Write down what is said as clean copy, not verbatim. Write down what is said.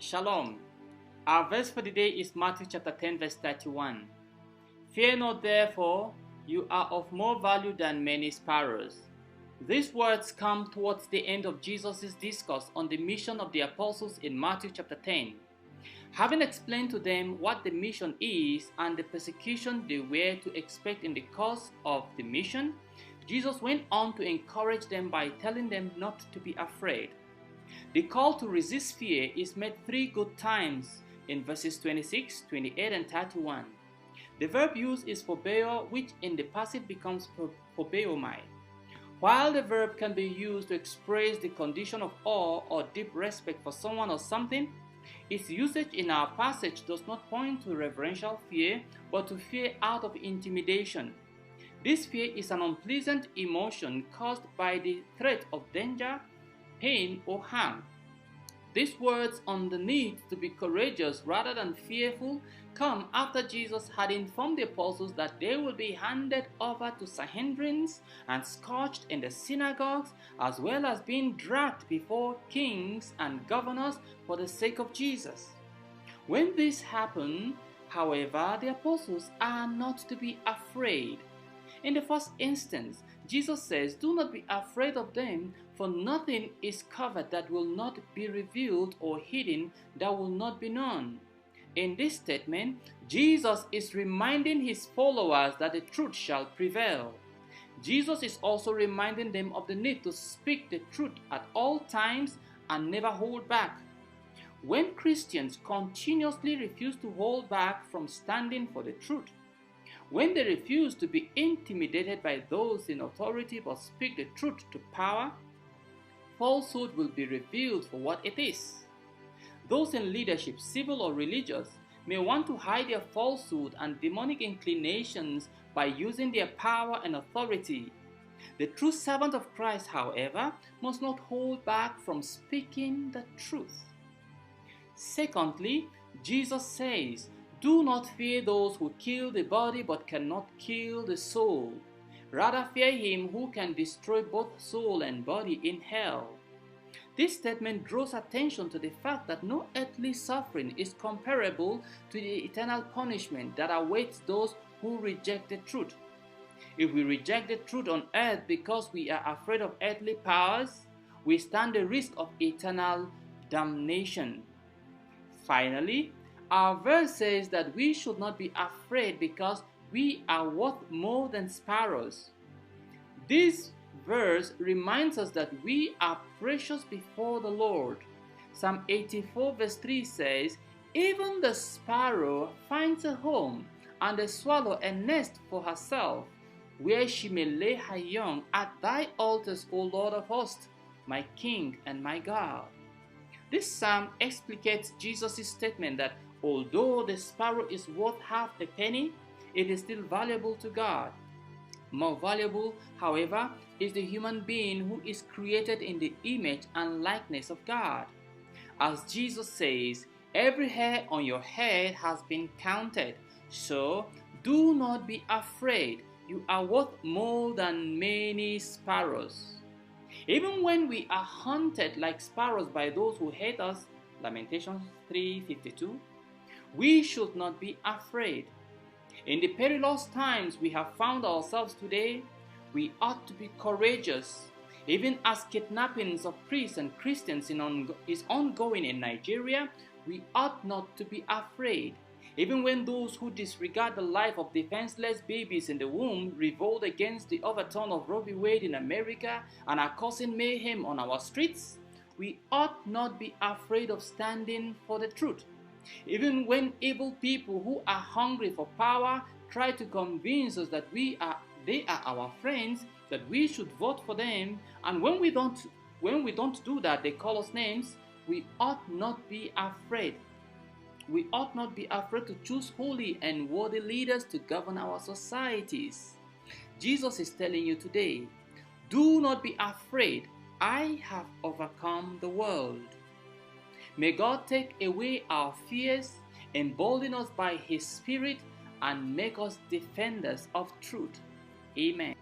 Shalom. Our verse for the day is Matthew chapter 10 verse 31. Fear not therefore, you are of more value than many sparrows. These words come towards the end of Jesus' discourse on the mission of the apostles in Matthew chapter 10. Having explained to them what the mission is and the persecution they were to expect in the course of the mission, Jesus went on to encourage them by telling them not to be afraid. The call to resist fear is made 3 good times in verses 26, 28, and 31. The verb used is phobeo, which in the passive becomes phobeomai. While the verb can be used to express the condition of awe or deep respect for someone or something, its usage in our passage does not point to reverential fear, but to fear out of intimidation. This fear is an unpleasant emotion caused by the threat of danger, pain, or harm. These words on the need to be courageous rather than fearful come after Jesus had informed the apostles that they will be handed over to Sanhedrins and scourged in the synagogues, as well as being dragged before kings and governors for the sake of Jesus. When this happened, however, the apostles are not to be afraid. In the first instance, Jesus says, "Do not be afraid of them, for nothing is covered that will not be revealed, or hidden that will not be known." In this statement, Jesus is reminding his followers that the truth shall prevail. Jesus is also reminding them of the need to speak the truth at all times and never hold back. When Christians continuously refuse to hold back from standing for the truth, when they refuse to be intimidated by those in authority but speak the truth to power, falsehood will be revealed for what it is. Those in leadership, civil or religious, may want to hide their falsehood and demonic inclinations by using their power and authority. The true servant of Christ, however, must not hold back from speaking the truth. Secondly, Jesus says, "Do not fear those who kill the body but cannot kill the soul. Rather fear him who can destroy both soul and body in hell." This statement draws attention to the fact that no earthly suffering is comparable to the eternal punishment that awaits those who reject the truth. If we reject the truth on earth because we are afraid of earthly powers, we stand the risk of eternal damnation. Finally, our verse says that we should not be afraid because we are worth more than sparrows. This verse reminds us that we are precious before the Lord. Psalm 84 verse 3 says, "Even the sparrow finds a home, and the swallow a nest for herself, where she may lay her young at thy altars, O Lord of hosts, my King and my God." This psalm explicates Jesus' statement that although the sparrow is worth half a penny, it is still valuable to God. More valuable, however, is the human being who is created in the image and likeness of God. As Jesus says, "Every hair on your head has been counted, so do not be afraid. You are worth more than many sparrows." Even when we are hunted like sparrows by those who hate us, Lamentations 3:52, we should not be afraid. In the perilous times we have found ourselves today, we ought to be courageous. Even as kidnappings of priests and Christians is ongoing in Nigeria, we ought not to be afraid. Even when those who disregard the life of defenseless babies in the womb revolt against the overturn of Roe v. Wade in America and are causing mayhem on our streets, we ought not be afraid of standing for the truth. Even when evil people who are hungry for power try to convince us that they are our friends, that we should vote for them, and when we don't do that, they call us names, we ought not be afraid. We ought not be afraid to choose holy and worthy leaders to govern our societies. Jesus is telling you today, do not be afraid. I have overcome the world. May God take away our fears, embolden us by His Spirit, and make us defenders of truth. Amen.